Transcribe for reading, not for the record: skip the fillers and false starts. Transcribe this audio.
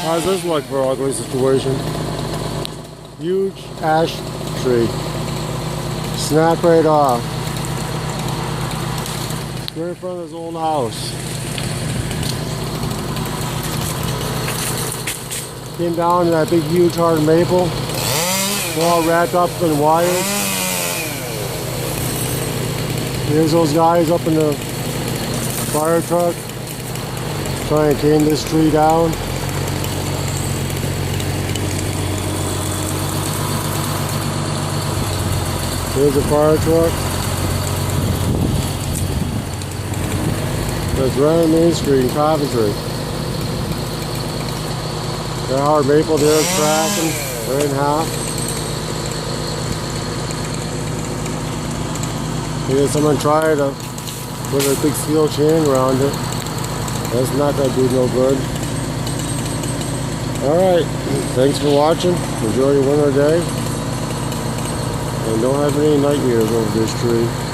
How's this look for an ugly situation? Huge ash tree. Snapped right off. Right in front of his old house. Came down to that big huge hard maple. They're all wrapped up in wires. Here's those guys up in the fire truck trying to tame this tree down. Here's a fire truck. That's right on Main Street in Coventry. That hard maple there is cracking, right in half. Maybe someone tried to put a big steel chain around it. That's not going to do no good. Alright, thanks for watching. Enjoy your winter day. And don't have any nightmares over this tree.